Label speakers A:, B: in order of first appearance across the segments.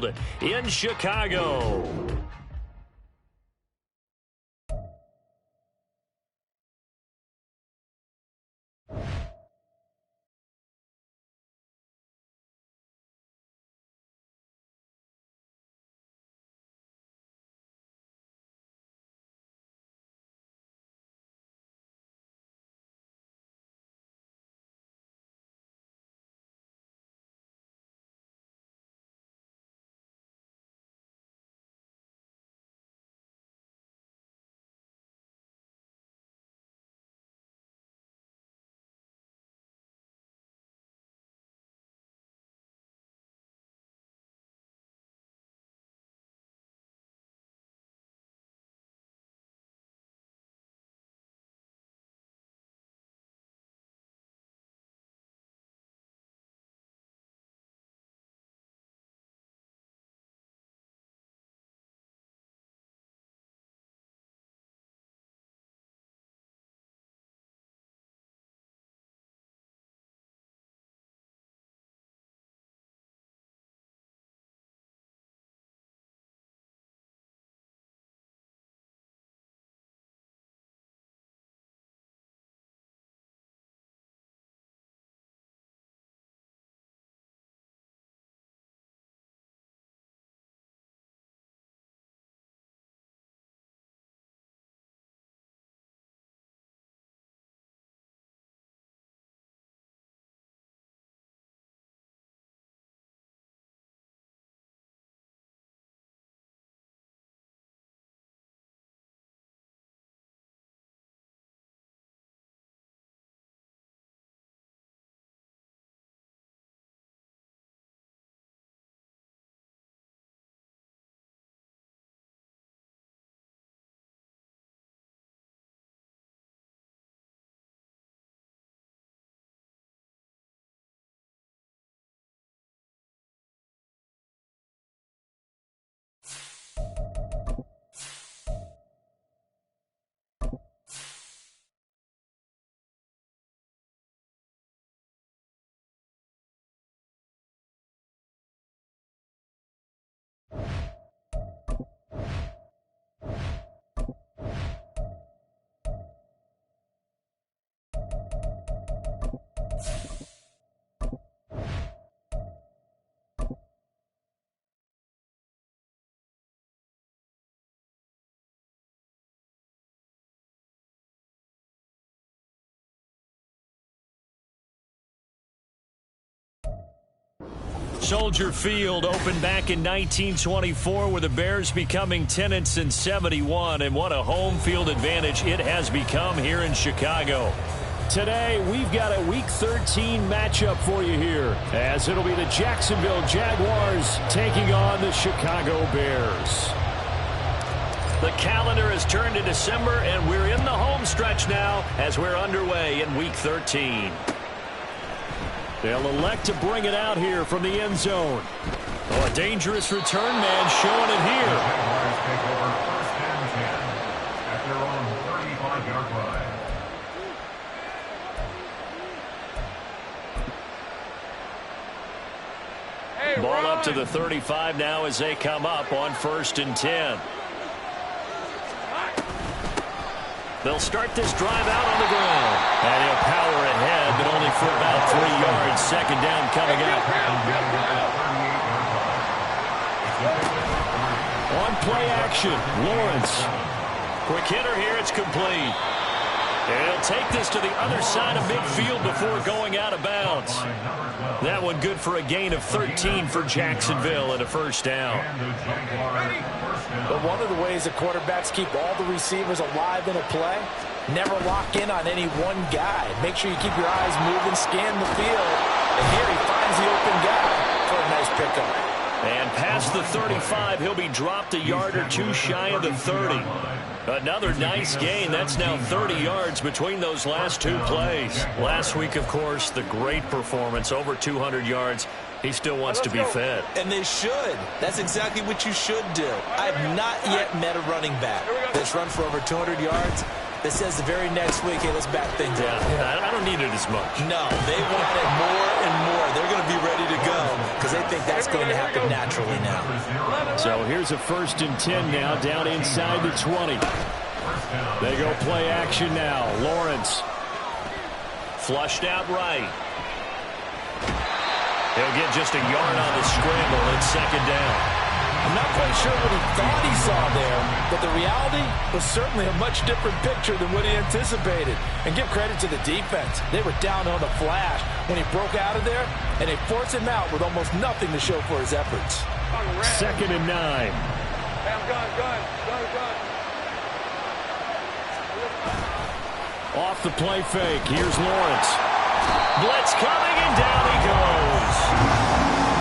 A: in Chicago. Soldier Field opened back in 1924 with the Bears becoming tenants in 71, and what a home field advantage it has become here in Chicago. Today, we've got a Week 13 matchup for you here, as it'll be the Jacksonville Jaguars taking on the Chicago Bears. The calendar has turned to December, and we're in the home stretch now as we're underway in Week 13. They'll elect to bring it out here from the end zone. Oh, a dangerous return man showing it here.
B: Jaguars take over first and 10 at their own 35-yard line.
A: Ball up to the 35 now as they come up on first and 10. They'll start this drive out on the ground. And he'll power ahead, but only for about 3 yards. Second down coming up. On play action, Lawrence. Quick hitter here, it's complete. And he'll take this to the other side of midfield before going out of bounds. That one good for a gain of 13 for Jacksonville and a first down.
C: But one of the ways that quarterbacks keep all the receivers alive in a play, never lock in on any one guy. Make sure you keep your eyes moving, scan the field. And here he finds the open guy for a nice pickup.
A: And past the 35, he'll be dropped a yard or two shy of the 30. Another nice gain. That's now 30 yards between those last two plays. Last week, of course, the great performance, over 200 yards. He still wants to be fed.
C: And they should. That's exactly what you should do. I have not yet met a running back that's run for over 200 yards that says the very next week, hey, let's back things up.
A: I don't need it as much.
C: No, they want it more and more. They're going to be ready to go because they think that's going to happen naturally now.
A: So here's a 1st and 10 now, down inside the 20. They go play action now. Lawrence. Flushed out right. He'll get just a yard on the scramble. It's 2nd down.
C: I'm not quite sure what he thought he saw there, but the reality was certainly a much different picture than what he anticipated. And give credit to the defense. They were down on the flash when he broke out of there, and they forced him out with almost nothing to show for his efforts.
A: 2nd and 9. Off the play fake. Here's Lawrence. Blitz coming, and down he goes.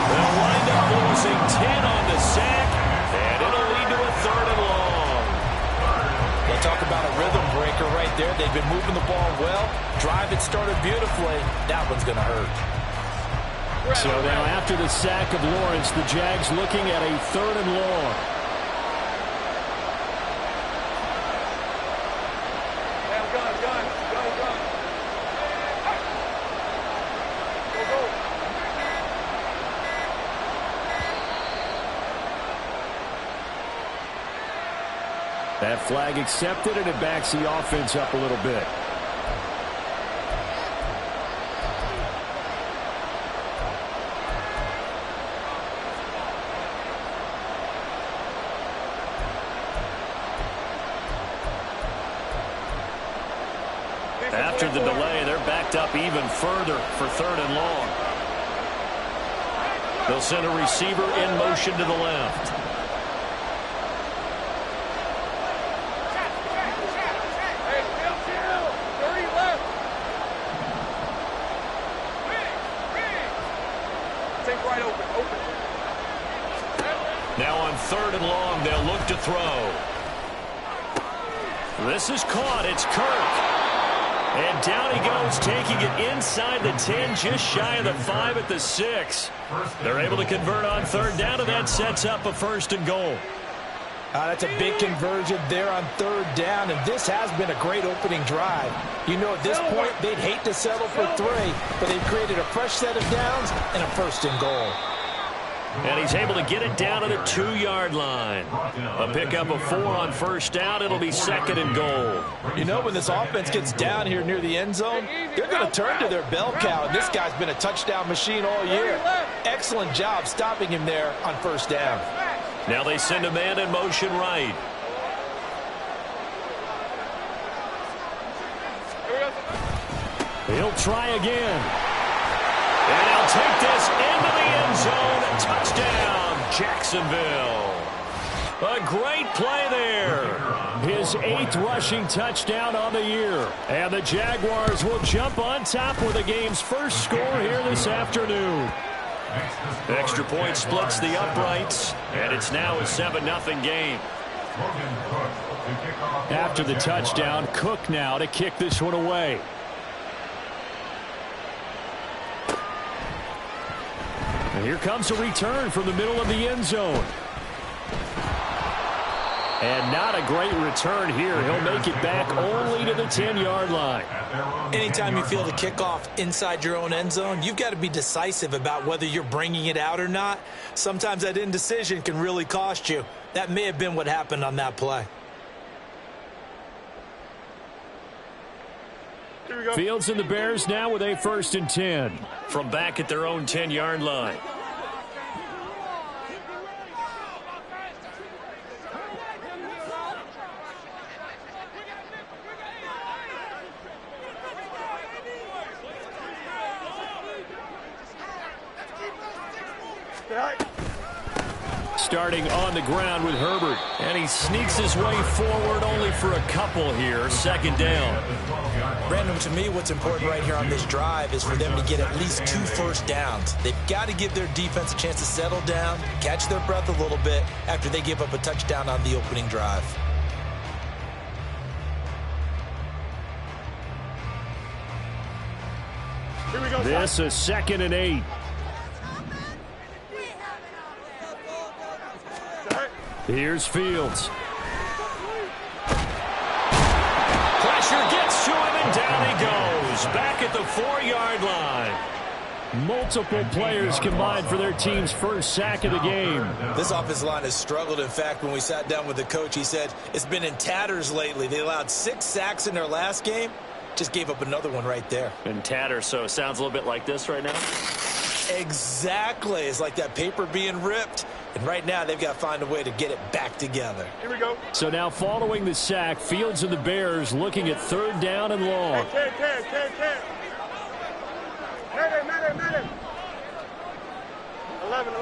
A: They'll wind up losing 10 on the sack, and it'll lead to a 3rd and long.
C: We'll talk about a rhythm breaker right there. They've been moving the ball well. Drive it started beautifully. That one's going to hurt.
A: So now after the sack of Lawrence, the Jags looking at a 3rd and long. That flag accepted, and it backs the offense up a little bit. After the delay, they're backed up even further for 3rd and long. They'll send a receiver in motion to the left. Now on 3rd and long, they'll look to throw. This is caught. It's Kirk. And down he goes, taking it inside the 10, just shy of the 5 at the 6. They're able to convert on 3rd down, and that sets up a 1st and goal.
C: That's a big conversion there on 3rd down, and this has been a great opening drive. You know, at this point, they'd hate to settle for 3, but they've created a fresh set of downs and a 1st and goal.
A: And he's able to get it down to the 2-yard line. A pickup of 4 on 1st down. It'll be 2nd and goal.
C: You know, when this offense gets down here near the end zone, they're going to turn to their bell cow. And this guy's been a touchdown machine all year. Excellent job stopping him there on 1st down.
A: Now they send a man in motion right. He'll try again. And he'll take this into the end zone. Touchdown, Jacksonville. A great play there. His 8th rushing touchdown on the year. And the Jaguars will jump on top with the game's first score here this afternoon. Extra point splits the uprights, and it's now a 7-0 game. After the touchdown, Cook now to kick this one away. And here comes a return from the middle of the end zone. And not a great return here. He'll make it back only to the 10-yard line.
C: Anytime you feel the kickoff inside your own end zone, you've got to be decisive about whether you're bringing it out or not. Sometimes that indecision can really cost you. That may have been what happened on that play.
A: Fields and the Bears now with a 1st and 10 from back at their own 10-yard line. Starting on the ground with Herbert. And he sneaks his way forward only for a couple here. 2nd down.
C: Brandon, to me, what's important right here on this drive is for them to get at least 2 first downs. They've got to give their defense a chance to settle down, catch their breath a little bit after they give up a touchdown on the opening drive.
A: Here we go. This is 2nd and 8. Here's Fields. Pressure gets to him, and down he goes. Back at the 4-yard line. Multiple players combined for their team's first sack of the game.
C: This offensive line has struggled. In fact, when we sat down with the coach, he said it's been in tatters lately. They allowed 6 sacks in their last game. Just gave up another one right there.
A: In tatters, so it sounds a little bit like this right now?
C: Exactly. It's like that paper being ripped. And right now, they've got to find a way to get it back together.
D: Here we go.
A: So now following the sack, Fields and the Bears looking at 3rd down and long.
D: Madden. Madden. 11.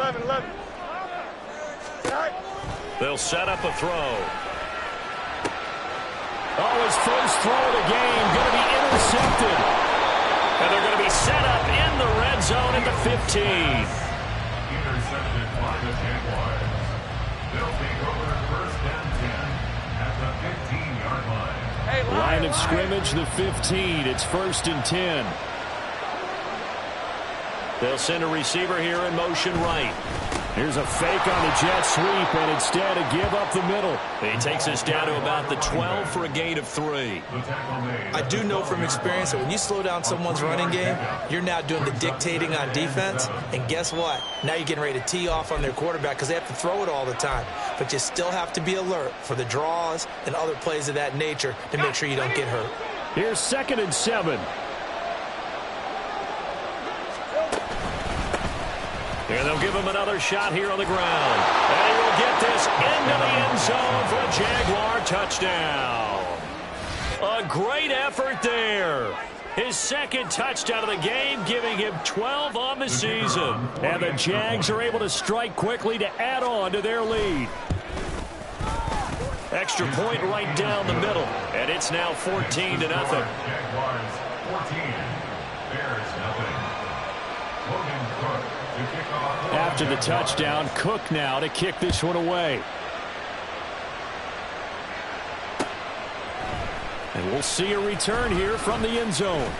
A: They'll set up a throw. Oh, his first throw of the game going to be intercepted. And they're going to be set up in the red zone at the 15.
B: Intercepted by the Jaguars. They'll take over 1st and 10 at the 15-yard line.
A: Line of scrimmage, the 15. It's 1st and 10. They'll send a receiver here in motion right. Here's a fake on the jet sweep, and instead a give up the middle. He takes us down to about the 12 for a gain of 3.
C: I do know from experience that when you slow down someone's running game, you're now doing the dictating on defense. And guess what? Now you're getting ready to tee off on their quarterback because they have to throw it all the time. But you still have to be alert for the draws and other plays of that nature to make sure you don't get hurt.
A: Here's 2nd and 7. And they'll give him another shot here on the ground. And he will get this into the end zone for a Jaguar touchdown. A great effort there. His 2nd touchdown of the game, giving him 12 on the season. And the Jags are able to strike quickly to add on to their lead. Extra point right down the middle. And it's now 14-0.
B: Jaguars 14, Bears nothing. Logan Cook to kick off.
A: After the touchdown, Cook now to kick this one away. And we'll see a return here from the end zone.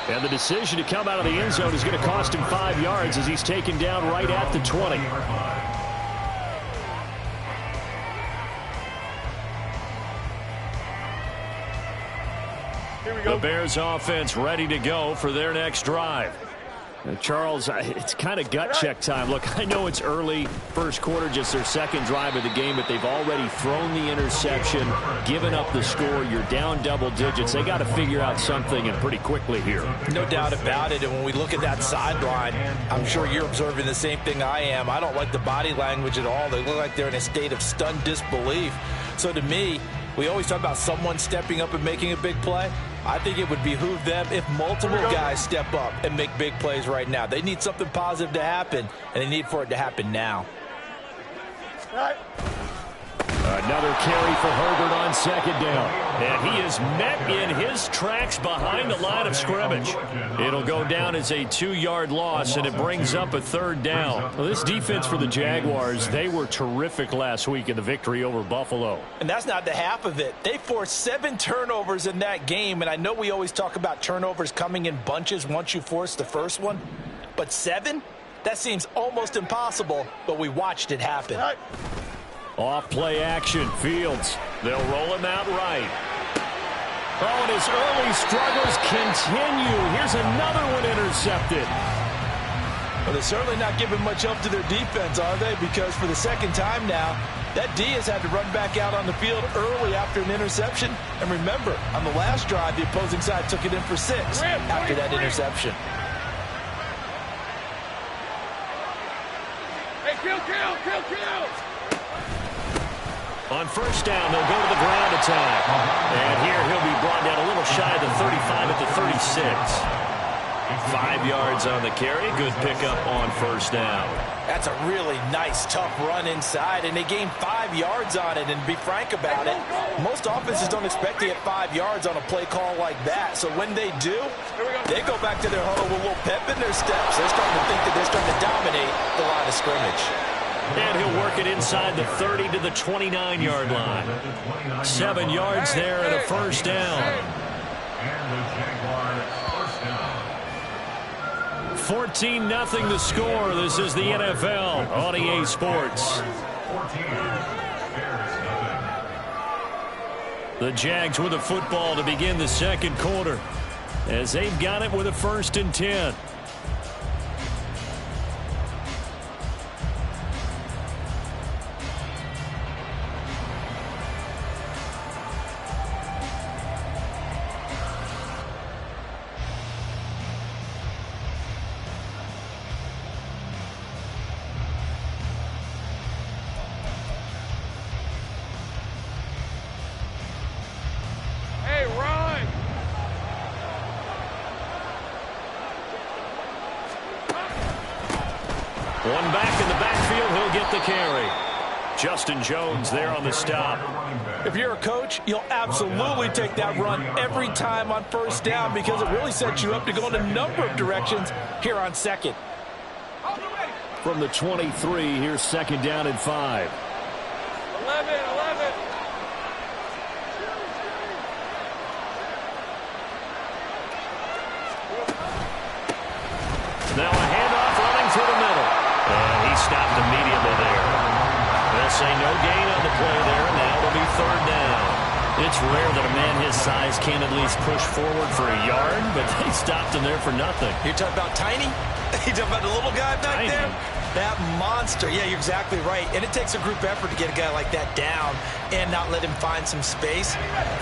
A: And the decision to come out of the end zone is going to cost him 5 yards as he's taken down right at the 20. The Bears offense ready to go for their next drive. Charles, it's kind of gut check time. Look, I know it's early, first quarter, just their 2nd drive of the game, but they've already thrown the interception, given up the score. You're down double digits. They got to figure out something, and pretty quickly here.
C: No doubt about it. And when we look at that sideline, I'm sure you're observing the same thing I am. I don't like the body language at all. They look like they're in a state of stunned disbelief. So to me, we always talk about someone stepping up and making a big play. I think it would behoove them if multiple guys step up and make big plays right now. They need something positive to happen, and they need for it to happen now.
A: Another carry for Herbert on 2nd down. And he is met in his tracks behind the line of scrimmage. It'll go down as a 2-yard loss, and it brings up a 3rd down. Well, this defense for the Jaguars, they were terrific last week in the victory over Buffalo.
C: And that's not the half of it. They forced 7 turnovers in that game, and I know we always talk about turnovers coming in bunches once you force the first one. But 7? That seems almost impossible, but we watched it happen.
A: Off play action, Fields. They'll roll him out right. Oh, and his early struggles continue. Here's another one intercepted.
C: Well, they're certainly not giving much help to their defense, are they? Because for the 2nd time now, that D has had to run back out on the field early after an interception. And remember, on the last drive, the opposing side took it in for 6 after that interception.
D: Hey, kill!
A: On 1st down, they'll go to the ground attack. And here he'll be brought down a little shy of the 35 at the 36. 5 yards on the carry. Good pickup on 1st down.
C: That's a really nice, tough run inside, and they gained 5 yards on it. And to be frank about it, most offenses don't expect to get 5 yards on a play call like that. So when they do, they go back to their huddle with a little pep in their steps. They're starting to think that they're starting to dominate the line of scrimmage.
A: And he'll work it inside the 30 to the 29-yard line. 7 yards there and a 1st down.
B: And the Jaguars first down.
A: 14-0 the score. This is the NFL on EA Sports.
B: 14, Bears nothing.
A: The Jags with the football to begin the 2nd quarter as they've got it with a 1st and 10. One back in the backfield. He'll get the carry. Justin Jones there on the stop.
C: If you're a coach, you'll absolutely take that run every time on first down because it really sets you up to go in a number of directions here on second.
A: From the 23, here's second down and 5.
D: 11.
A: Now a handoff running through the middle. And he stopped immediately there. They'll say no gain on the play there. Now it'll be third down. It's rare that a man his size can't at least push forward for a yard, but they stopped him there for nothing.
C: You're talking about tiny? You're talking about the little guy back there? That monster. Yeah, you're exactly right. And it takes a group effort to get a guy like that down and not let him find some space.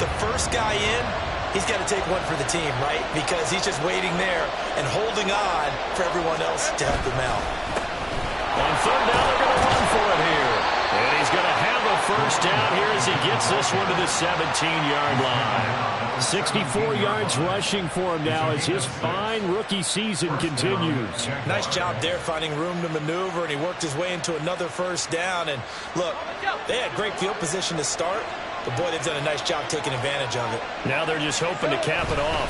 C: The first guy in, he's got to take one for the team, right? Because he's just waiting there and holding on for everyone else to help him out.
A: On third down, they're going to run for it here. And he's going to have a first down here as he gets this one to the 17-yard line. 64 yards rushing for him now as his fine rookie season continues.
C: Nice job there finding room to maneuver, and he worked his way into another first down. And look, they had great field position to start, but boy, they've done a nice job taking advantage of it.
A: Now they're just hoping to cap it off.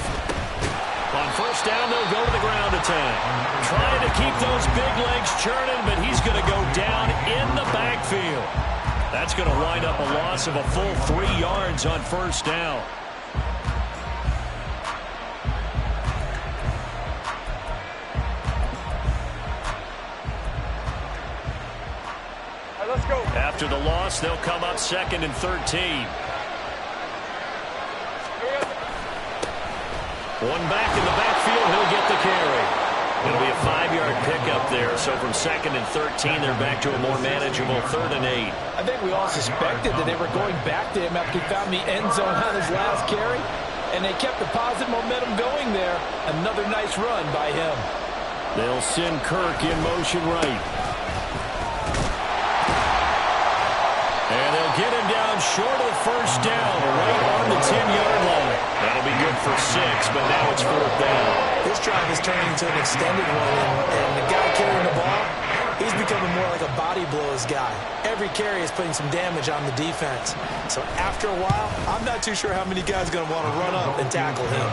A: On first down, they'll go to the ground attack. Trying to keep those big legs churning, but he's going to go down in the backfield. That's going to wind up a loss of a full 3 yards on first down.
D: All right, let's go.
A: After the loss, they'll come up second and 13. One back in the backfield, he'll get the carry. It'll be a 5-yard pickup there. So from second and 13, they're back to a more manageable 3rd and 8.
C: I think we all suspected that they were going back to him after he found the end zone on his last carry. And they kept the positive momentum going there. Another nice run by him.
A: They'll send Kirk in motion right. And they'll get him down short of the first down, right on the 10-yard line. That'll be good for 6, but now it's 4th down.
C: This drive is turning into an extended one, and the guy carrying the ball, he's becoming more like a body blows guy. Every carry is putting some damage on the defense. So after a while, I'm not too sure how many guys are going to want to run up and tackle him.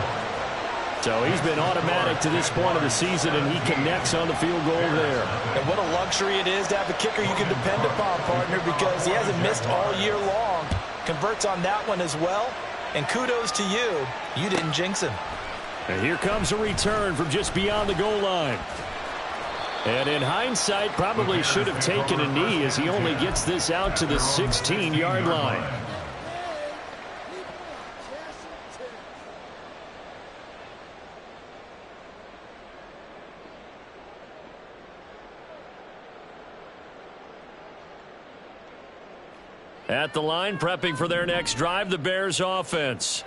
A: So he's been automatic to this point of the season, and he connects on the field goal there.
C: And what a luxury it is to have a kicker you can depend upon, partner, because he hasn't missed all year long. Converts on that one as well. And kudos to you. You didn't jinx him.
A: And here comes a return from just beyond the goal line. And in hindsight, probably should have taken a knee as he only gets this out to the 16-yard line. At the line, prepping for their next drive, the Bears offense.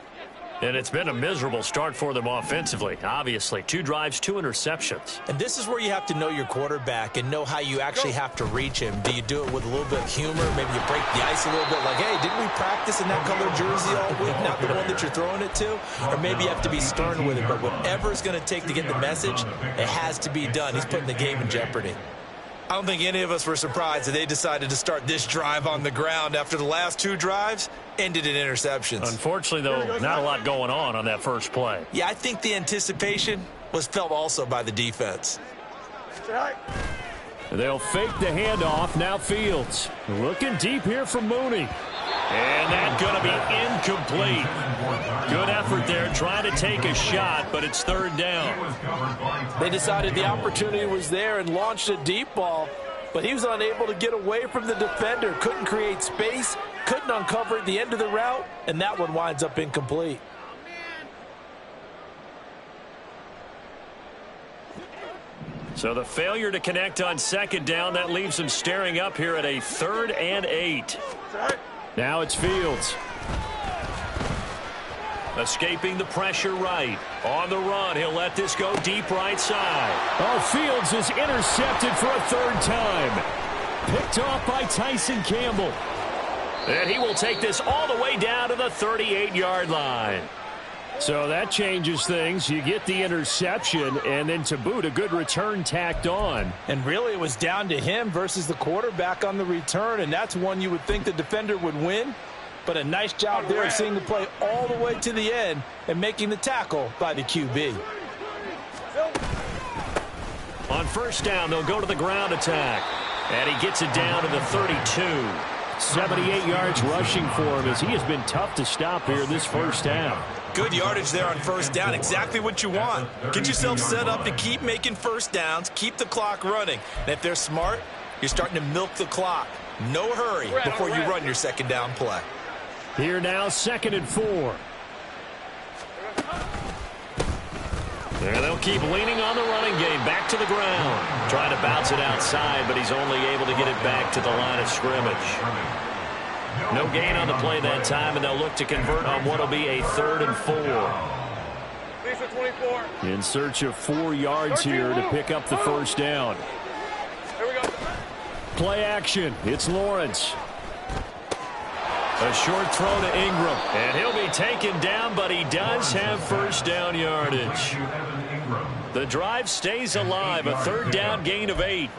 A: And it's been a miserable start for them offensively, obviously. 2 drives, 2 interceptions.
C: And this is where you have to know your quarterback and know how you actually have to reach him. Do you do it with a little bit of humor? Maybe you break the ice a little bit like, hey, didn't we practice in that color jersey all week, not the one that you're throwing it to? Or maybe you have to be stern with it. But whatever it's going to take to get the message, it has to be done. He's putting the game in jeopardy. I don't think any of us were surprised that they decided to start this drive on the ground after the last 2 drives ended in interceptions.
A: Unfortunately, though, not a lot going on that first play.
C: Yeah, I think the anticipation was felt also by the defense.
A: They'll fake the handoff. Now Fields. Looking deep here for Mooney. And that's going to be incomplete. Good effort there trying to take a shot, but it's 3rd down.
C: They decided the opportunity was there and launched a deep ball, but he was unable to get away from the defender. Couldn't create space, couldn't uncover at the end of the route, and that one winds up incomplete.
A: So the failure to connect on 2nd down, that leaves him staring up here at a 3rd and 8. Now it's Fields. Escaping the pressure right. On the run, he'll let this go deep right side. Oh, Fields is intercepted for a 3rd time. Picked off by Tyson Campbell. And he will take this all the way down to the 38-yard line. So that changes things. You get the interception, and then to boot, a good return tacked on.
C: And really, it was down to him versus the quarterback on the return, and that's one you would think the defender would win. But a nice job there of seeing the play all the way to the end and making the tackle by the QB.
A: On first down, they'll go to the ground attack. And he gets it down to the 32. 78 yards rushing for him as he has been tough to stop here this first half.
C: Good yardage there on first down. Exactly what you want. Get yourself set up to keep making first downs, keep the clock running. And if they're smart, you're starting to milk the clock. No hurry before you run your second down play.
A: Here now, 2nd and 4. And they'll keep leaning on the running game. Back to the ground. Trying to bounce it outside, but he's only able to get it back to the line of scrimmage. No gain on the play that time, and they'll look to convert on what will be a 3rd and 4. In search of 4 yards here to pick up the first down.
D: Here we go.
A: Play action. It's Lawrence. A short throw to Ingram. And he'll be taken down, but he does have first down yardage. The drive stays alive. A 3rd down gain of 8.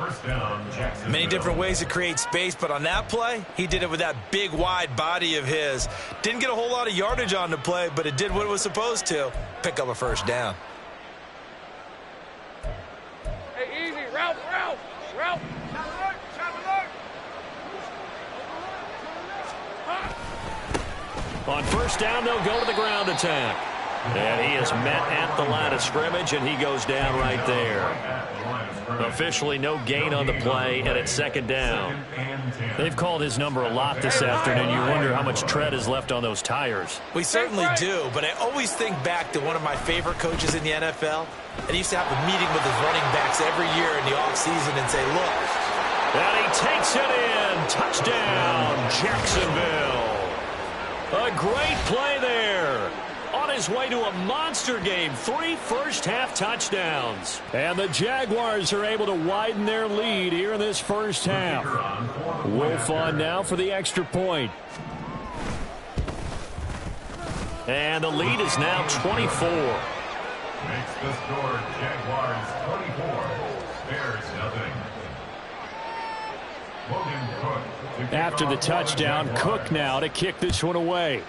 C: Many different ways to create space, but on that play, he did it with that big, wide body of his. Didn't get a whole lot of yardage on the play, but it did what it was supposed to. Pick up a first down.
D: Hey, easy. Route.
A: On first down, they'll go to the ground attack. And he is met at the line of scrimmage, and he goes down right there. Officially no gain on the play, and it's 2nd down. They've called his number a lot this afternoon. You wonder how much tread is left on those tires.
C: We certainly do, but I always think back to one of my favorite coaches in the NFL. And he used to have a meeting with his running backs every year in the offseason and say, look.
A: And he takes it in. Touchdown, Jacksonville. A great play there. On his way to a monster game. 3 first-half touchdowns. And the Jaguars are able to widen their lead here in this first half. Wolf on now for the extra point. And the lead is now 24.
B: Makes the score Jaguars 24. Bears nothing. Logan Cook.
A: After the touchdown, Cook now to kick this one away.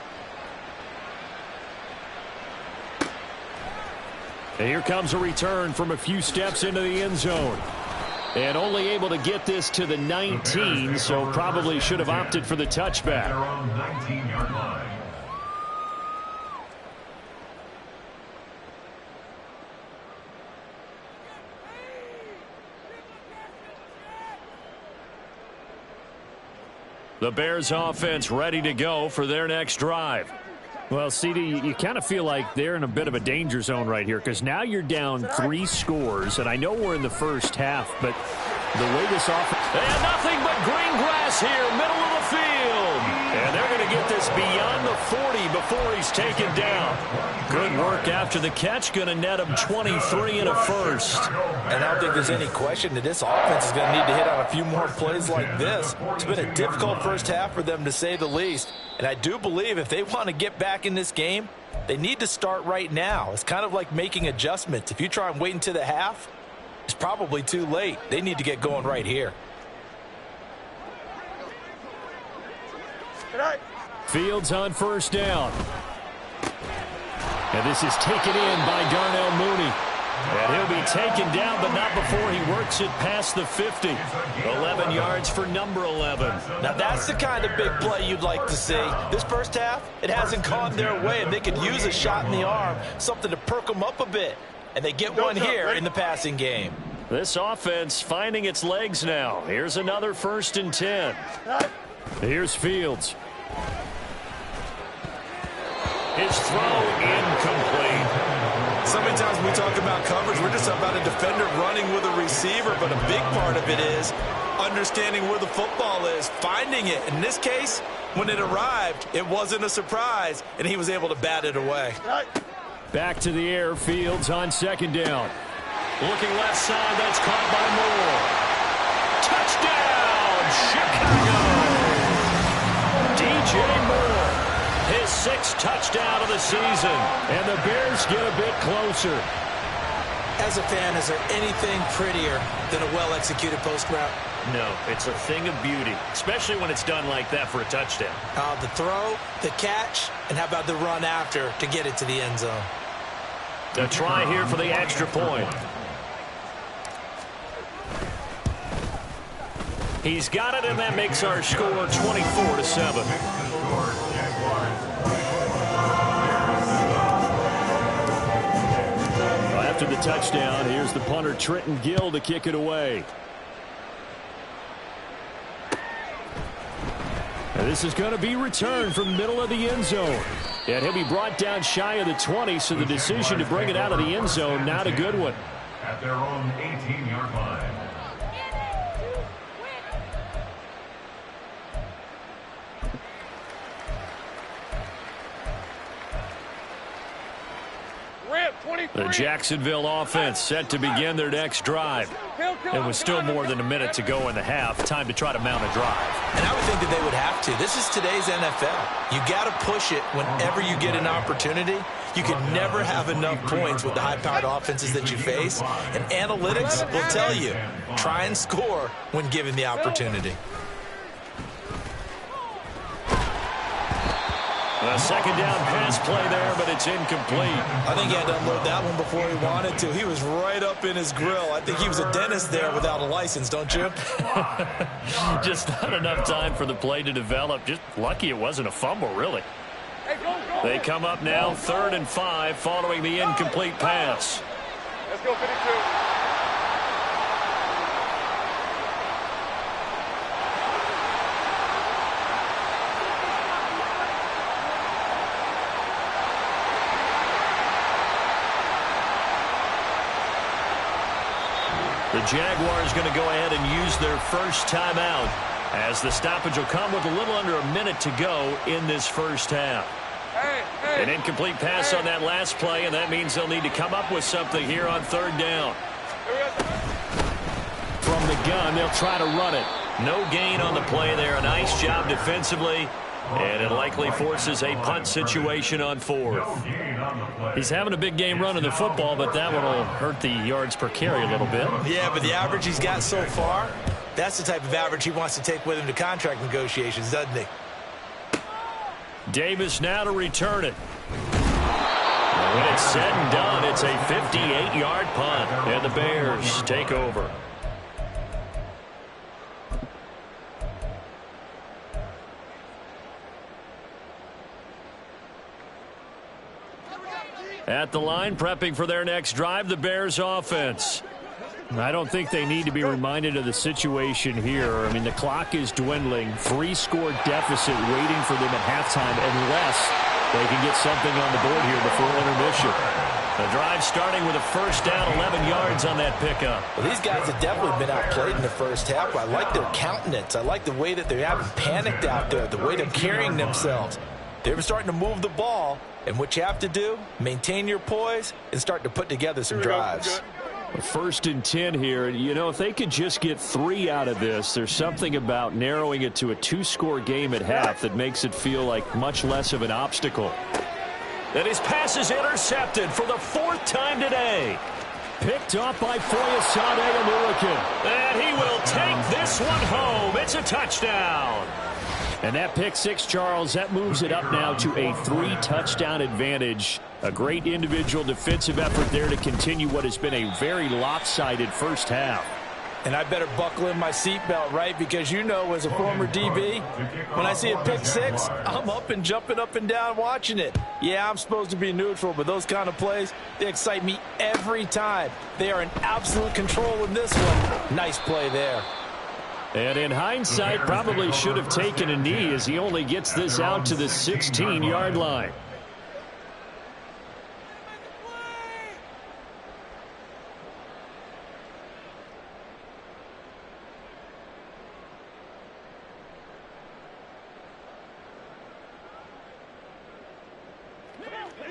A: And here comes a return from a few steps into the end zone. And only able to get this to the 19, so probably should have opted for the touchback.
B: They're on the 19-yard line.
A: The Bears offense ready to go for their next drive. Well, CD, you kind of feel like they're in a bit of a danger zone right here because now you're down 3 scores, and I know we're in the first half, but the way this offense... And nothing but green grass here, middle of the field. And they're going to get this beyond the 40 before he's taken down. Good work after the catch, going to net him 23 and a first.
C: And I don't think there's any question that this offense is going to need to hit on a few more plays like this. It's been a difficult first half for them, to say the least. And I do believe if they want to get back in this game, they need to start right now. It's kind of like making adjustments. If you try and wait until the half, it's probably too late. They need to get going right here.
A: Fields on first down. And this is taken in by Darnell Mooney. And he'll be taken down, but not before he works it past the 50. 11 yards for number 11.
C: Now that's the kind of big play you'd like to see. This first half, it hasn't gone their way, and they could use a shot in the arm, something to perk them up a bit. And they get one here in the passing game.
A: This offense finding its legs now. Here's another 1st and 10. Here's Fields. His throw incomplete.
C: So many times when we talk about coverage, we're just about a defender running with a receiver, but a big part of it is understanding where the football is, finding it. In this case, when it arrived, it wasn't a surprise, and he was able to bat it away.
A: Back to the air, Fields on 2nd down. Looking left side, that's caught by Moore. Touchdown, Chicago! DJ Moore, his 6th touchdown of the season. And the Bears get a bit closer.
C: As a fan, is there anything prettier than a well-executed post route?
A: No, it's a thing of beauty, especially when it's done like that for a touchdown.
C: The throw, the catch, and how about the run after to get it to the end zone?
A: The try here for the extra point. He's got it, and that makes our score 24-7. After the touchdown, here's the punter Trenton Gill to kick it away. And this is going to be returned from the middle of the end zone. And he'll be brought down shy of the 20, so the decision to bring it out of the end zone, not a good one.
B: At their own 18-yard line.
A: The Jacksonville offense set to begin their next drive. And with still more than a minute to go in the half, time to try to mount a drive.
C: And I would think that they would have to. This is today's NFL. You got to push it whenever you get an opportunity. You can never have enough points with the high-powered offenses that you face. And analytics will tell you, try and score when given the opportunity.
A: A second down pass play there, but it's incomplete.
C: I think he had to unload that one before he wanted to. He was right up in his grill. I think he was a dentist there without a license, don't you?
A: Just not enough time for the play to develop. Just lucky it wasn't a fumble, really. They come up now, 3rd and 5, following the incomplete pass.
D: Let's go, 52.
A: The Jaguars going to go ahead and use their first timeout as the stoppage will come with a little under a minute to go in this first half. An incomplete pass on that last play, and that means they'll need to come up with something here on 3rd down. From the gun, they'll try to run it. No gain on the play there. A nice job defensively, and it likely forces a punt situation on 4th. He's having a big game running the football, but that one will hurt the yards per carry a little bit.
C: Yeah, but the average he's got so far, that's the type of average he wants to take with him to contract negotiations, doesn't he?
A: Davis now to return it. When it's said and done, it's a 58-yard punt, and the Bears take over. At the line, prepping for their next drive, the Bears offense. I don't think they need to be reminded of the situation here. I mean, the clock is dwindling. 3-score deficit waiting for them at halftime unless they can get something on the board here before intermission. The drive starting with a first down, 11 yards on that pickup.
C: Well, these guys have definitely been outplayed in the first half. I like their countenance. I like the way that they haven't panicked out there, the way they're carrying themselves. They're starting to move the ball, and what you have to do, maintain your poise and start to put together some drives.
A: 1st and 10 here. You know, if they could just get 3 out of this, there's something about narrowing it to a 2-score game at half that makes it feel like much less of an obstacle. And his pass is intercepted for the 4th time today. Picked off by Foyesade Aluakin. And he will take this one home. It's a touchdown. And that pick six, Charles, that moves it up now to a 3-touchdown advantage. A great individual defensive effort there to continue what has been a very lopsided first half.
C: And I better buckle in my seatbelt, right? Because you know, as a former DB, when I see a pick six, I'm up and jumping up and down watching it. Yeah, I'm supposed to be neutral, but those kind of plays, they excite me every time. They are in absolute control in this one. Nice play there.
A: And in hindsight, probably should have taken a knee as he only gets this out to the 16-yard line.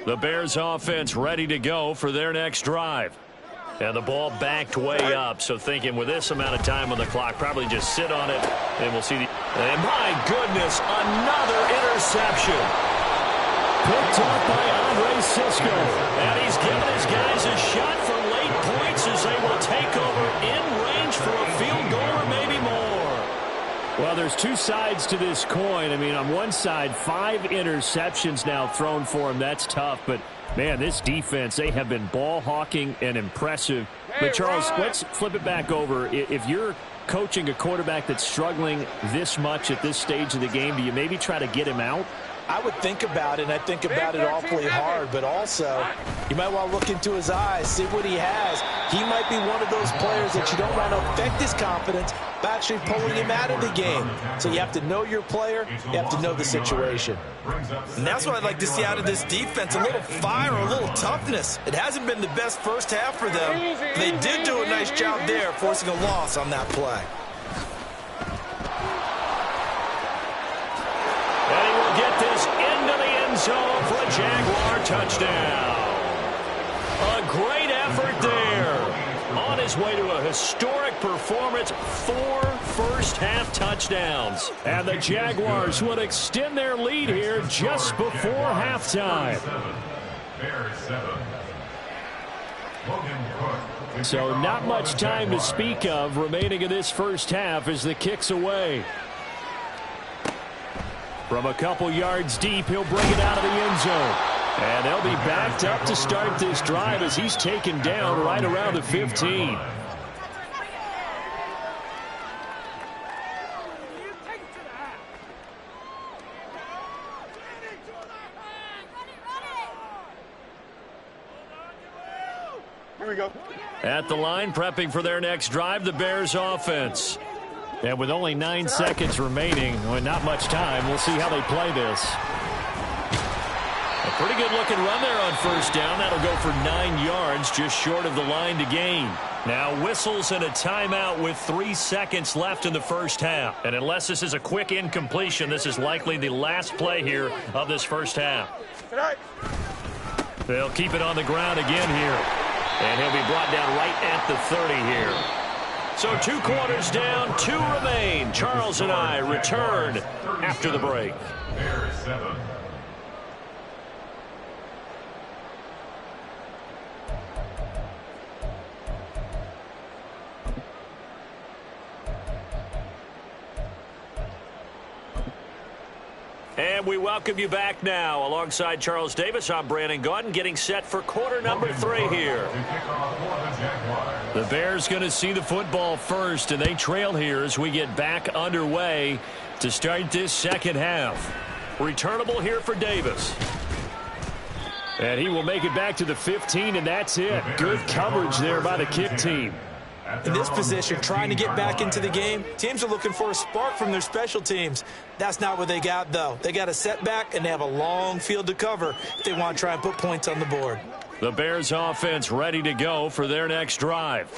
A: The Bears offense ready to go for their next drive. And the ball backed way up, so thinking with this amount of time on the clock, probably just sit on it, and we'll see the... And my goodness, another interception. picked up by Andre Cisco. And he's given his guys a shot for late points as they will take over in range for a field goal or maybe more. Well, there's two sides to this coin. I mean, on one side, 5 interceptions now thrown for him. That's tough. But, man, this defense, they have been ball hawking and impressive. But, Charles, let's flip it back over. If you're coaching a quarterback that's struggling this much at this stage of the game, do you maybe try to get him out?
C: I would think about it, and I think about it awfully hard, but also you might want to look into his eyes, see what he has. He might be one of those players that you don't want to affect his confidence by actually pulling him out of the game. So you have to know your player, you have to know the situation.
E: And that's what I'd like to see out of this defense, a little fire, a little toughness. It hasn't been the best first half for them. They did do a nice job there, forcing a loss on that play.
A: Get this into the end zone for a Jaguar touchdown. A great effort there. On his way to a historic performance, 4 first-half touchdowns. And the Jaguars would extend their lead here just before halftime. So not much time to speak of remaining in this first half as the kick's away. From a couple yards deep, he'll bring it out of the end zone. And they'll be backed up to start this drive as he's taken down right around the 15.
D: Here we go.
A: At the line, prepping for their next drive, the Bears offense. And with only 9 seconds remaining, well, not much time, we'll see how they play this. A pretty good looking run there on first down. That'll go for 9 yards, just short of the line to gain. Now whistles and a timeout with 3 seconds left in the first half. And unless this is a quick incompletion, this is likely the last play here of this first half. They'll keep it on the ground again here. And he'll be brought down right at the 30 here. So 2 quarters down, 2 remain. Charles and I return after the break.
B: Bears 7.
A: And we welcome you back now. Alongside Charles Davis, I'm Brandon Gaudin, getting set for quarter number 3 here. The Bears going to see the football first, and they trail here as we get back underway to start this second half. Returnable here for Davis. And he will make it back to the 15, and that's it. Good coverage there by the kick team.
C: In this position, trying to get back into the game, teams are looking for a spark from their special teams. That's not what they got, though. They got a setback, and they have a long field to cover if they want to try and put points on the board.
A: The Bears offense ready to go for their next drive.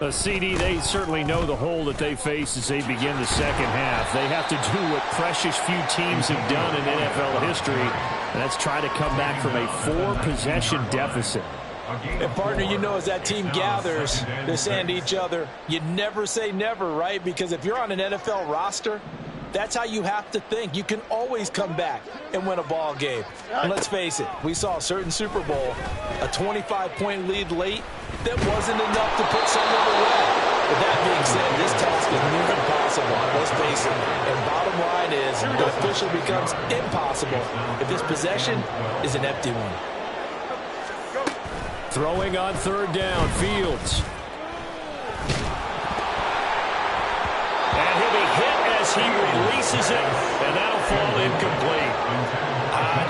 A: A CD, they certainly know the hole that they face as they begin the second half. They have to do what precious few teams have done in NFL history, and that's try to come back from a 4-possession deficit.
C: And, partner, you know, as that team gathers, they're saying to each other, you never say never, right? Because if you're on an NFL roster, that's how you have to think. You can always come back and win a ball game. And let's face it, we saw a certain Super Bowl, a 25-point lead late, that wasn't enough to put someone away. But that being said, this task is near impossible. Let's face it. And bottom line is, it officially becomes impossible if this possession is an empty one.
A: Throwing on third down, Fields. And he'll be hit as he releases it, and that'll fall incomplete.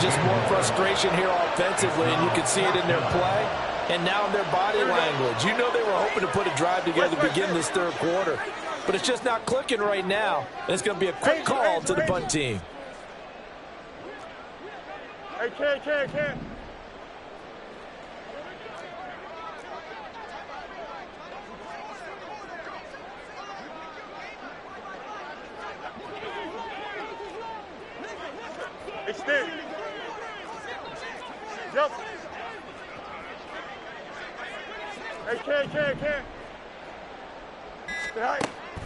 C: Just more frustration here offensively, and you can see it in their play and now in their body language. You know they were hoping to put a drive together to begin this third quarter, but it's just not clicking right now, and it's going to be a quick call to the punt team.
D: Hey, can't. Extend. Jump. Hey, can't. Stay high.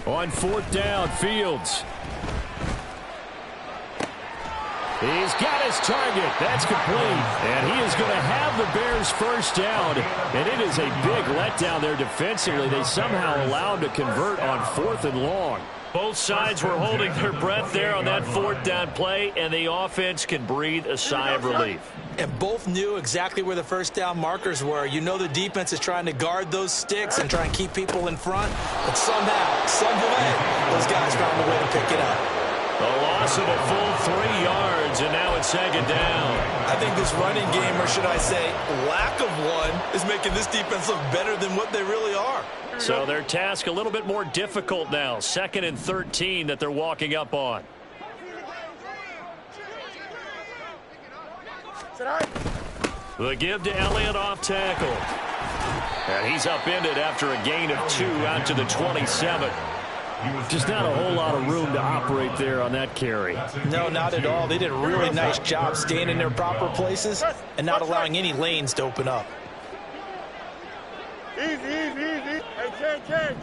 A: On fourth down, Fields. He's got his target. That's complete. And he is going to have the Bears first down. And it is a big letdown there defensively. They somehow allowed to convert on 4th and long. Both sides were holding their breath there on that 4th down play, and the offense can breathe a sigh of relief.
E: And both knew exactly where the first down markers were. You know the defense is trying to guard those sticks and try and keep people in front. But somehow, some way, those guys found a way to pick it up.
A: A loss of a full 3 yards, and now it's 2nd down.
E: I think this running game, or should I say lack of one, is making this defense look better than what they really are.
A: So their task a little bit more difficult now. 2nd and 13 that they're walking up on. The give to Elliott off tackle. And he's upended after a gain of 2 out to the 27. Just not a whole lot of room to operate there on that carry.
E: No, not at all. They did a really nice job staying in their proper places and not allowing any lanes to open up.
D: Easy, easy, easy. Hey, Ken.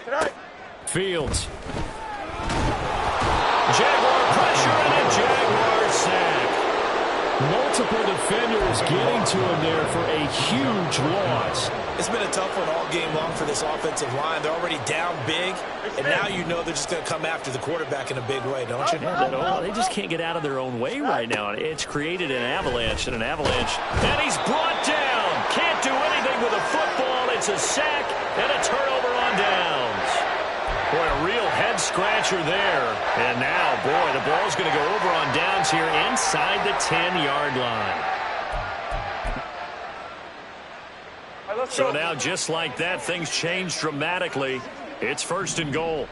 D: Tonight.
A: Fields. Jaguar pressure and a Jaguar sack. Multiple defenders getting to him there for a huge loss.
E: It's been a tough one all game long for this offensive line. They're already down big, and now you know they're just going to come after the quarterback in a big way, don't you?
A: Yeah, they just can't get out of their own way right now. It's created an avalanche. And he's brought down. Can't do anything with a football. It's a sack and a turnover on downs. Boy, a real head-scratcher there. And now, boy, the ball's going to go over on downs here inside the 10-yard line. So now, just like that, things change dramatically. It's 1st and goal.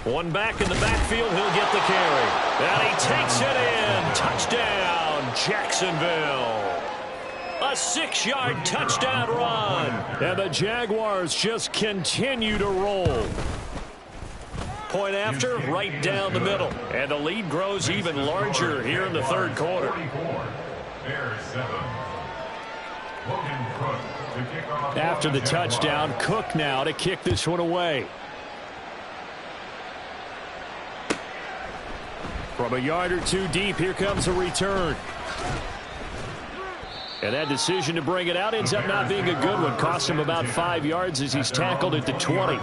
A: One back in the backfield, he'll get the carry. And he takes it in. Touchdown, Jacksonville. A 6-yard touchdown run. And the Jaguars just continue to roll. Point after, right down the middle. And the lead grows even larger here in the 3rd quarter. After the touchdown, Cook now to kick this one away. From a yard or 2 deep, here comes a return. And that decision to bring it out ends up not being a good one. Cost him about 5 yards as he's tackled at the 20.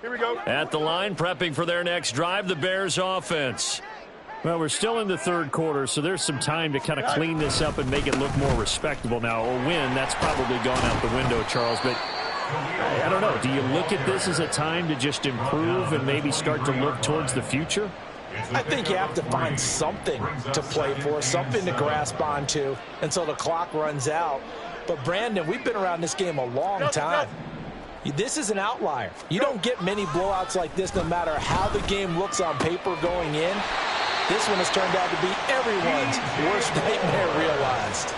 D: Here we go.
A: At the line, prepping for their next drive, the Bears offense. Well, we're still in the 3rd quarter, so there's some time to kind of clean this up and make it look more respectable now. A win, that's probably gone out the window, Charles, but I don't know. Do you look at this as a time to just improve and maybe start to look towards the future?
E: I think you have to find something to play for, something to grasp onto until the clock runs out. But, Brandon, we've been around this game a long time. This is an outlier. You don't get many blowouts like this no matter how the game looks on paper going in. This one has turned out to be everyone's worst nightmare realized.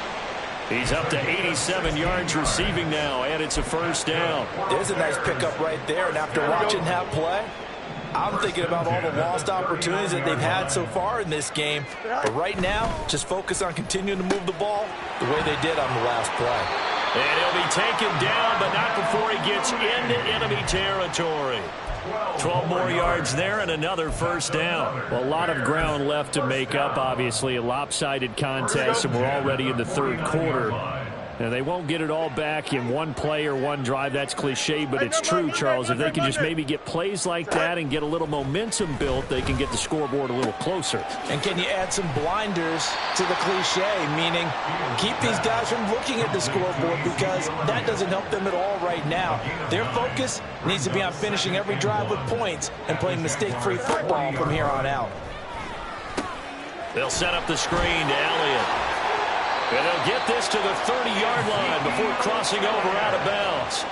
A: He's up to 87 yards receiving now, and it's a 1st down.
E: There's a nice pickup right there, and after watching that play, I'm thinking about all the lost opportunities that they've had so far in this game. But right now, just focus on continuing to move the ball the way they did on the last play.
A: And he'll be taken down, but not before he gets into enemy territory. 12 more yards there and another 1st down. Well, a lot of ground left to make up, obviously. A lopsided contest, and we're already in the 3rd quarter. And they won't get it all back in one play or one drive. That's cliche, but it's true, Charles. If they can just maybe get plays like that and get a little momentum built, they can get the scoreboard a little closer.
E: And can you add some blinders to the cliche, meaning keep these guys from looking at the scoreboard, because that doesn't help them at all right now. Their focus needs to be on finishing every drive with points and playing mistake-free football from here on out.
A: They'll set up the screen to Elliott. And they'll get this to the 30-yard line before crossing over out of bounds.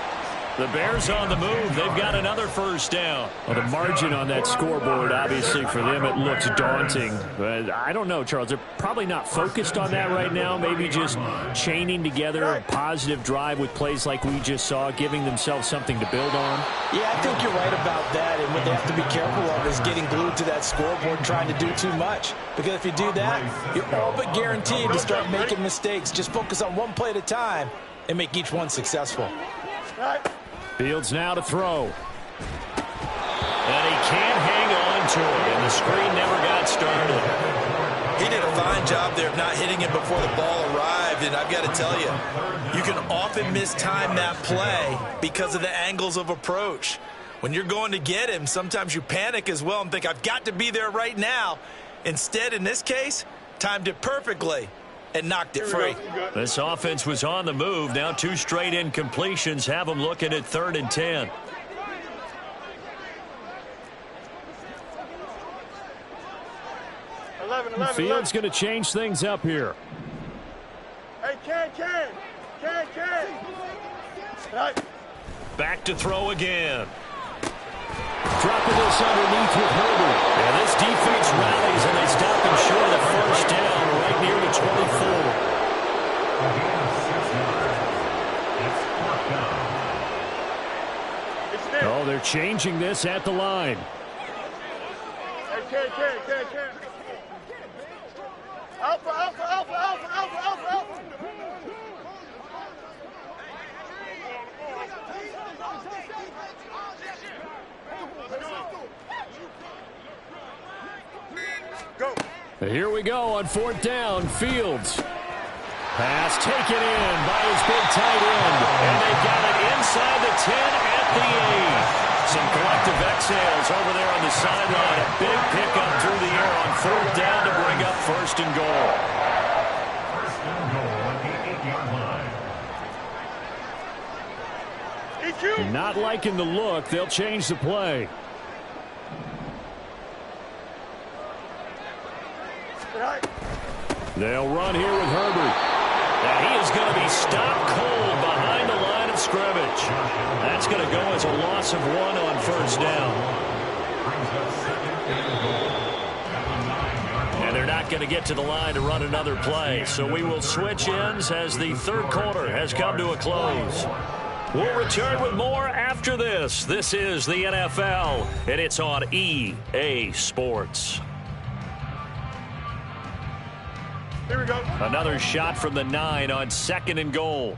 A: The Bears on the move. They've got another first down.
F: Well, the margin on that scoreboard, obviously, for them, it looks daunting. But I don't know, Charles. They're probably not focused on that right now. Maybe just chaining together a positive drive with plays like we just saw, giving themselves something to build on.
E: Yeah, I think you're right about that. And what they have to be careful of is getting glued to that scoreboard and trying to do too much. Because if you do that, you're all but guaranteed to start making mistakes. Just focus on one play at a time and make each one successful.
A: Fields now to throw. And he can't hang on to it, and the screen never got started.
C: He did a fine job there of not hitting it before the ball arrived, and I've got to tell you, you can often mistime that play because of the angles of approach. When you're going to get him, sometimes you panic as well and think, I've got to be there right now. Instead, in this case, timed it perfectly and knocked it free.
A: This offense was on the move. Now 2 straight incompletions have them looking at 3rd and 10.
F: Fields going to change things up here.
D: Hey, Ken. Right.
A: Back to throw again.
F: Dropping this underneath with Herbert.
A: And this defense rallies, and they stop him short of the first down right near the 24.
F: Oh, they're changing this at the line.
D: Hey, Ken. Alpha. Go.
F: Here we go on 4th down. Fields. Pass taken in by his big tight end.
A: And they got it inside the 10 at the 8. Some collective exhales over there on the sideline. A big pickup through the air on 4th down to bring up 1st and goal.
B: First and goal at the 8-yard line.
F: Not liking the look. They'll change the play. They'll run here with Herbert.
A: And he is going to be stopped cold behind the line of scrimmage. That's going to go as a loss of 1 on 1st down. And they're not going to get to the line to run another play. So we will switch ends as the 3rd quarter has come to a close. We'll return with more after this. This is the NFL, and it's on EA Sports.
D: Here we go.
A: Another shot from the 9 on 2nd and goal.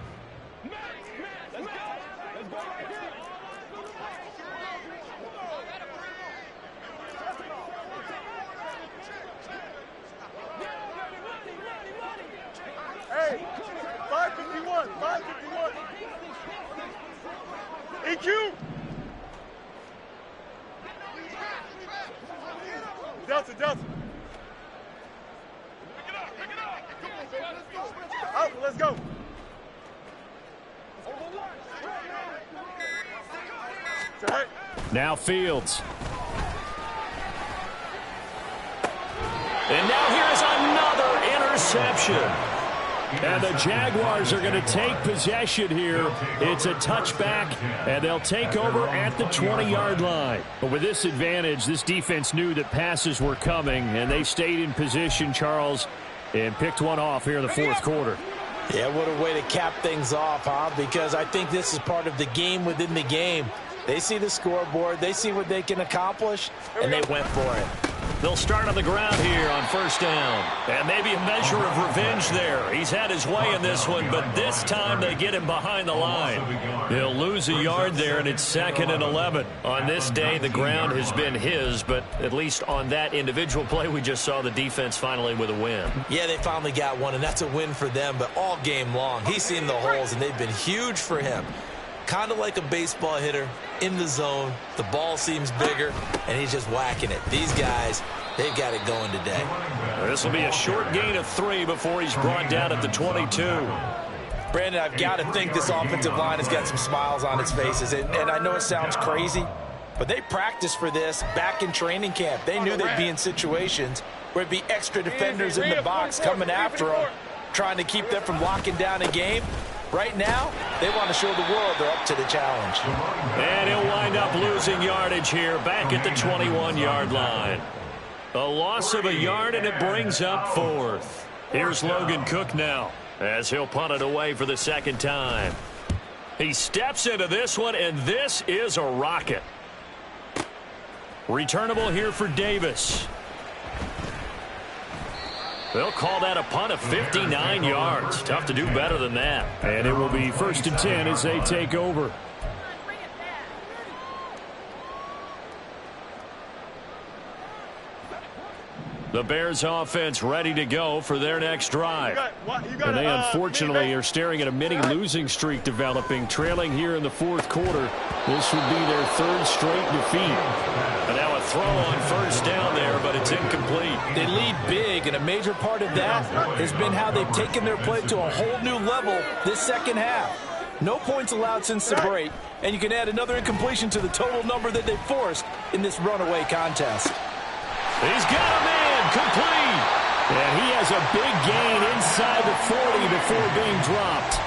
D: Hey, 551. EQ. Delta. Out, let's go.
F: Now Fields.
A: And now here's another interception.
F: And the Jaguars are going to take possession here. It's a touchback, and they'll take over at the 20-yard line. But with this advantage, this defense knew that passes were coming, and they stayed in position, Charles, and picked one off here in the 4th quarter.
E: Yeah, what a way to cap things off, huh? Because I think this is part of the game within the game. They see the scoreboard, they see what they can accomplish, and they went for it.
A: They'll start on the ground here on 1st down. And maybe a measure of revenge there. He's had his way in this one, but this time they get him behind the line. He'll lose a yard there, and it's 2nd and 11. On this day, the ground has been his, but at least on that individual play, we just saw the defense finally with a win.
E: Yeah, they finally got one, and that's a win for them, but all game long, he's seen the holes, and they've been huge for him. Kind of like a baseball hitter in the zone. The ball seems bigger, and he's just whacking it. These guys, they've got it going today.
A: This will be a short gain of 3 before he's brought down at the 22.
E: Brandon, I've got to think this offensive line has got some smiles on its faces, and I know it sounds crazy, but they practiced for this back in training camp. They knew they'd be in situations where it'd be extra defenders in the box coming after them, trying to keep them from locking down a game. Right now, they want to show the world they're up to the challenge.
A: And he'll wind up losing yardage here back at the 21-yard line. A loss of a yard, and it brings up fourth. Here's Logan Cook now as he'll punt it away for the second time. He steps into this one, and this is a rocket. Returnable here for Davis. They'll call that a punt of 59 yards. Tough to do better than that.
F: And it will be 1st and 10 as they take over.
A: The Bears offense ready to go for their next drive.
F: And they unfortunately are staring at a mini losing streak developing, trailing here in the fourth quarter. This would be their third straight defeat.
A: And now a throw on first down there, but it's incomplete.
E: They lead big, and a major part of that has been how they've taken their play to a whole new level this second half. No points allowed since the break, and you can add another incompletion to the total number that they forced in this runaway contest.
A: He's got him in, complete.
F: And he has a big gain inside the 40 before being dropped.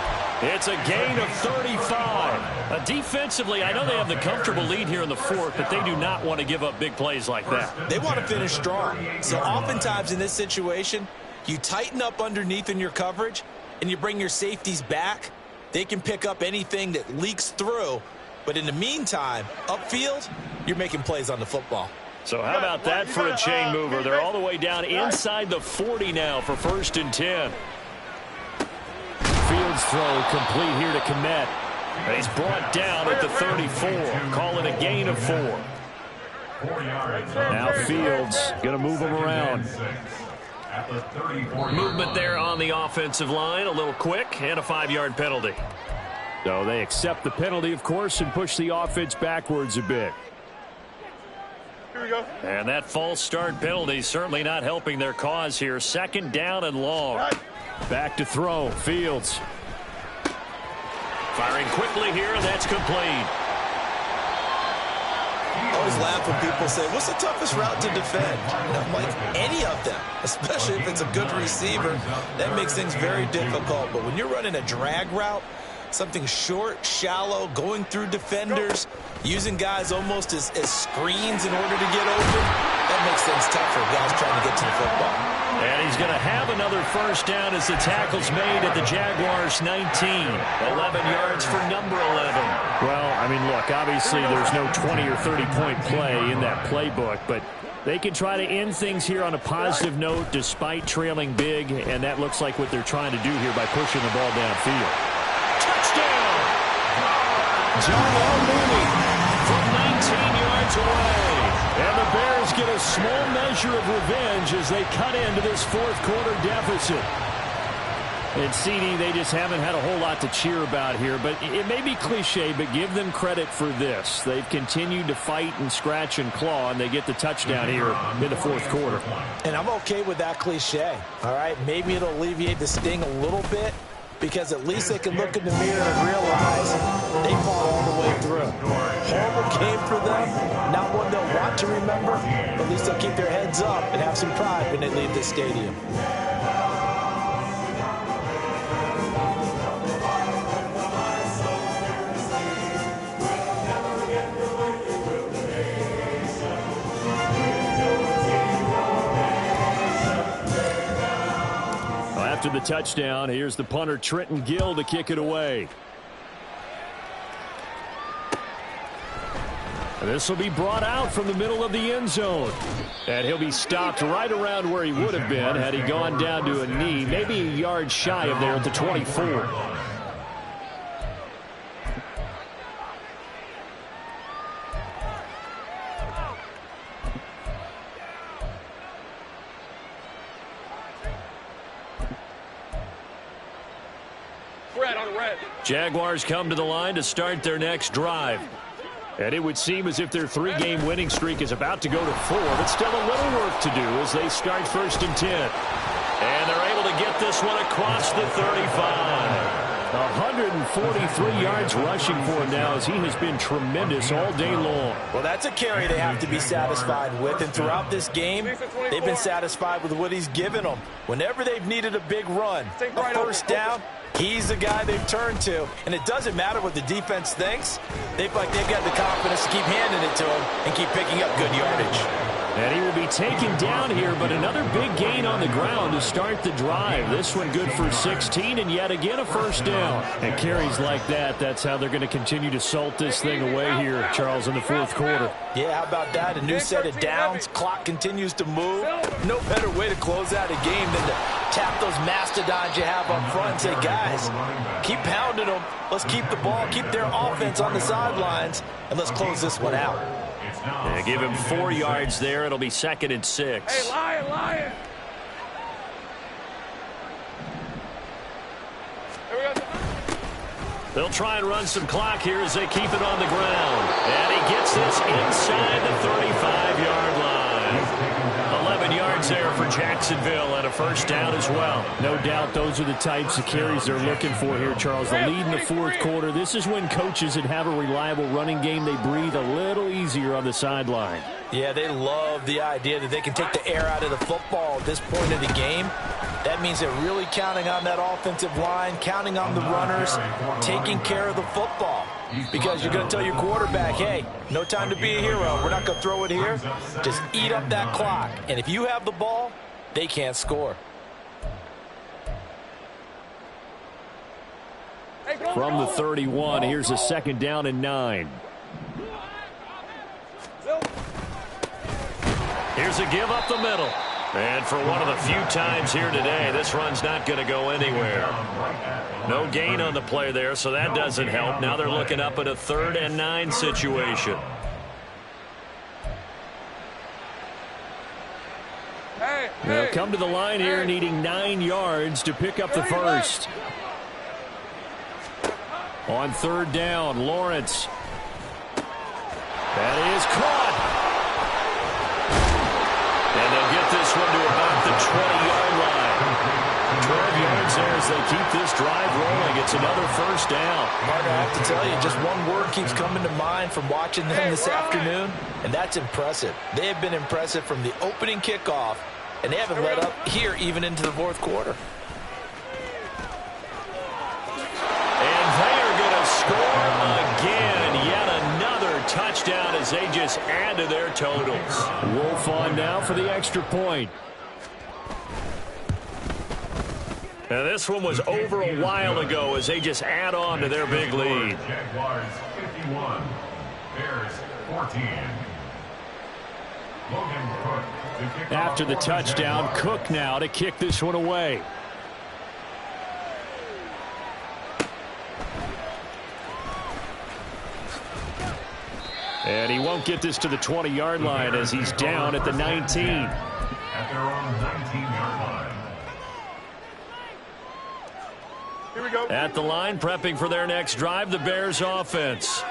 A: It's a gain of 35. Defensively, I know they have the comfortable lead here in the fourth, but they do not want to give up big plays like that.
E: They want to finish strong. So oftentimes in this situation, you tighten up underneath in your coverage, and you bring your safeties back. They can pick up anything that leaks through. But in the meantime, upfield, you're making plays on the football.
A: So how about that for a chain mover? They're all the way down inside the 40 now for 1st and 10.
F: Fields throw complete here to Kmet.
A: And he's brought down at the 34. Call it a gain of 4.
F: Now Fields going to move him around.
A: Movement there on the offensive line. A little quick and a 5-yard penalty.
F: So they accept the penalty, of course, and push the offense backwards a bit.
D: Here we go.
A: And that false start penalty certainly not helping their cause here. 2nd down and long.
F: Back to throw. Fields.
A: Firing quickly here, and that's complete.
E: I always laugh when people say, what's the toughest route to defend? And I'm like, any of them, especially if it's a good receiver. That makes things very difficult. But when you're running a drag route, something short, shallow, going through defenders, using guys almost as screens in order to get open, that makes things tough for guys trying to get to the football.
A: And he's going to have another first down as the tackle's made at the Jaguars' 19. 11 yards for number 11.
F: Well, I mean, look, obviously there's no 20 or 30-point play in that playbook, but they can try to end things here on a positive note despite trailing big, and that looks like what they're trying to do here by pushing the ball downfield.
A: Touchdown! John Mooney from 19 yards away. And the Bears get a small measure of revenge as they cut into this fourth quarter deficit.
F: And CD, they just haven't had a whole lot to cheer about here, but it may be cliche, but give them credit for this. They've continued to fight and scratch and claw, and they get the touchdown here in the fourth quarter.
E: And I'm okay with that cliche, all right? Maybe it'll alleviate the sting a little bit, because at least they can look in the mirror and realize they fought all the way through. Horrible game for them, not one they'll want to remember, but at least they'll keep their heads up and have some pride when they leave this stadium.
F: After the touchdown, here's the punter Trenton Gill to kick it away. This will be brought out from the middle of the end zone. And he'll be stopped right around where he would have been had he gone down to a knee, maybe a yard shy of there at the 24.
A: Jaguars come to the line to start their next drive.
F: And it would seem as if their 3-game winning streak is about to go to 4, but still a little work to do as they start 1st and 10.
A: And they're able to get this one across the 35.
F: 143 yards rushing for him now, as he has been tremendous all day long.
E: Well, that's a carry they have to be satisfied with, and throughout this game, they've been satisfied with what he's given them. Whenever they've needed a big run, a first down, he's the guy they've turned to. And it doesn't matter what the defense thinks. They've got the confidence to keep handing it to him and keep picking up good yardage.
F: And he will be taken down here, but another big gain on the ground to start the drive. This one good for 16, and yet again a first down. And carries like that, that's how they're going to continue to salt this thing away here, Charles, in the fourth quarter.
E: Yeah, how about that? A new set of downs. Clock continues to move. No better way to close out a game than to tap those mastodons you have up front and say, guys, keep pounding them. Let's keep the ball, keep their offense on the sidelines, and let's close this one out.
A: Yeah, give him 4 yards there. It'll be 2nd and 6.
D: Hey, Lion.
A: They'll try and run some clock here as they keep it on the ground. And he gets this inside the 35-yard line. 11 yards there for Jacksonville and a first down as well.
F: No doubt those are the types of carries they're looking for here, Charles. The lead in the fourth quarter. This is when coaches that have a reliable running game, they breathe a little easier on the sideline.
E: Yeah, they love the idea that they can take the air out of the football at this point of the game. That means they're really counting on that offensive line, counting on the runners, taking care of the football. Because you're going to tell your quarterback, hey, no time to be a hero. We're not going to throw it here. Just eat up that clock. And if you have the ball, they can't score.
F: From the 31, here's a 2nd down and 9.
A: Here's a give up the middle. And for one of the few times here today, this run's not going to go anywhere. No gain on the play there, so that doesn't help. Now they're looking up at a 3rd and 9 situation.
F: They'll come to the line here needing 9 yards to pick up the first. On 3rd down, Lawrence. That is caught. And they'll get this one to about the 20-yard line. 12 yards there as they keep this drive rolling. It's another first down.
E: Martin, I have to tell you, just one word keeps coming to mind from watching them this afternoon, and that's impressive. They have been impressive from the opening kickoff, and they haven't let up here even into the fourth quarter.
A: And they are going to score again. Yet another touchdown as they just add to their totals.
F: Wolf on now for the extra point.
A: Now this one was over a while ago as they just add on to their big lead.
B: Jaguars 51, Bears 14. Logan Cook to kick
F: After the
B: off
F: touchdown,
B: Jaguars.
F: Cook now to kick this one away. And he won't get this to the 20-yard line as he's down at the 19.
B: At their own 19-yard line.
D: Here we go.
A: At the line, prepping for their next drive, the Bears offense.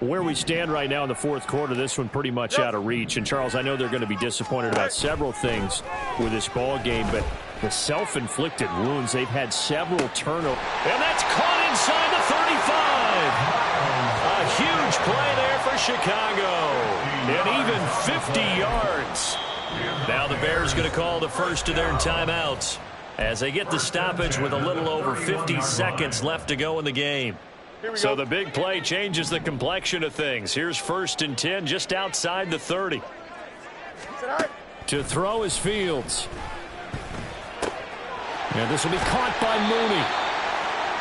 F: Where we stand right now in the fourth quarter, this one pretty much out of reach. And, Charles, I know they're going to be disappointed about several things with this ball game, but the self-inflicted wounds, they've had several turnovers.
A: And that's caught inside the 35. A huge play there for Chicago. And even 50 yards. Now the Bears going to call the first of their timeouts as they get the stoppage with a little over 50 seconds left to go in the game. So the big play changes the complexion of things. Here's 1st and 10 just outside the 30.
F: To throw is Fields. And this will be caught by Mooney.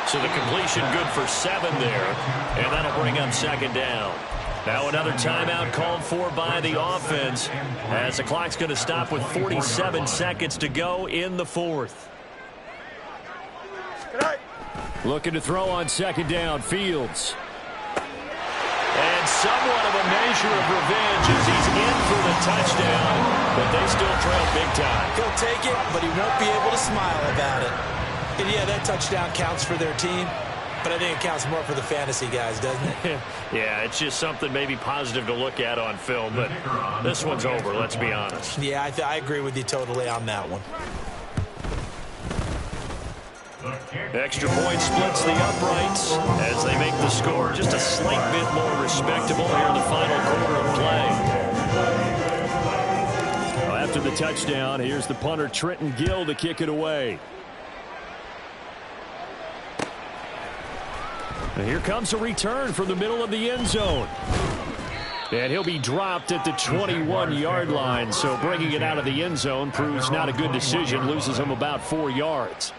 A: So the completion good for 7 there. And that'll bring up 2nd down. Now another timeout called for by the offense as the clock's going to stop with 47 seconds to go in the fourth.
F: Looking to throw on 2nd down, Fields.
A: And somewhat of a measure of revenge as he's in for the touchdown, but they still trail big time.
E: He'll take it, but he won't be able to smile about it. And yeah, that touchdown counts for their team, but I think it counts more for the fantasy guys, doesn't it?
A: Yeah, it's just something maybe positive to look at on film, but this one's over, let's be honest.
E: Yeah, I agree with you totally on that one.
B: The
A: Extra point splits the uprights as they make the score just a slight bit more respectable here in the final quarter of play.
F: Well, after the touchdown, here's the punter Trenton Gill to kick it away. And here comes a return from the middle of the end zone. And he'll be dropped at the 21-yard line, so bringing it out of the end zone proves not a good decision, loses him about 4 yards.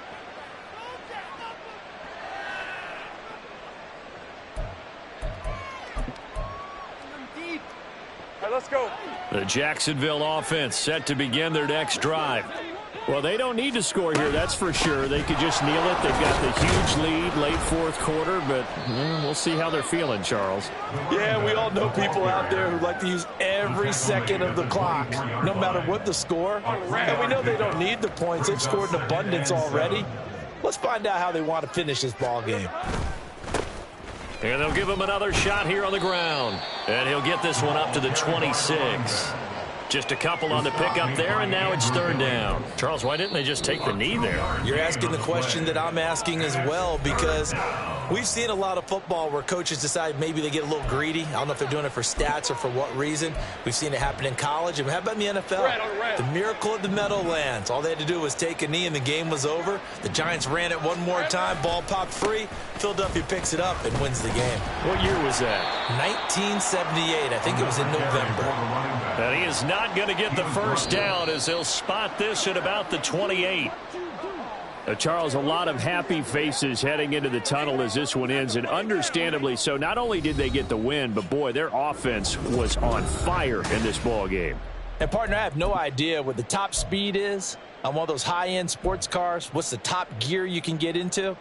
D: Let's go.
A: The Jacksonville offense set to begin their next drive.
F: Well, they don't need to score here, that's for sure. They could just kneel it. They've got the huge lead late fourth quarter, but we'll see how they're feeling, Charles.
E: Yeah, we all know people out there who like to use every second of the clock, no matter what the score. And we know they don't need the points. They've scored in abundance already. Let's find out how they want to finish this ball game.
A: And they'll give him another shot here on the ground. And he'll get this one up to the 26. Just a couple on the pickup there, and now it's third down. Charles, why didn't they just take the knee there?
E: You're asking the question that I'm asking as well, because we've seen a lot of football where coaches decide maybe they get a little greedy. I don't know if they're doing it for stats or for what reason. We've seen it happen in college. And how about in the NFL? The miracle of the Meadowlands. All they had to do was take a knee, and the game was over. The Giants ran it one more time. Ball popped free. Philadelphia picks it up and wins the game.
A: What year was that?
E: 1978. I think it was in November.
A: And he is not going to get the first down as they'll spot this at about the 28.
F: Charles, a lot of happy faces heading into the tunnel as this one ends, and understandably so. Not only did they get the win, but, boy, their offense was on fire in this ball game.
E: And, partner, I have no idea what the top speed is on one of those high-end sports cars. What's the top gear you can get into?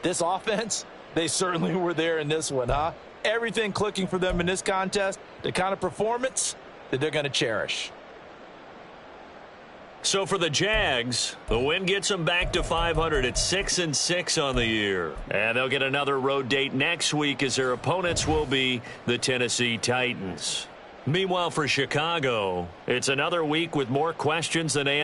E: This offense, they certainly were there in this one, huh? Everything clicking for them in this contest, the kind of performance that they're going to cherish.
A: So for the Jags, the win gets them back to 500 at 6-6 on the year. And they'll get another road date next week as their opponents will be the Tennessee Titans. Meanwhile, for Chicago, it's another week with more questions than answers.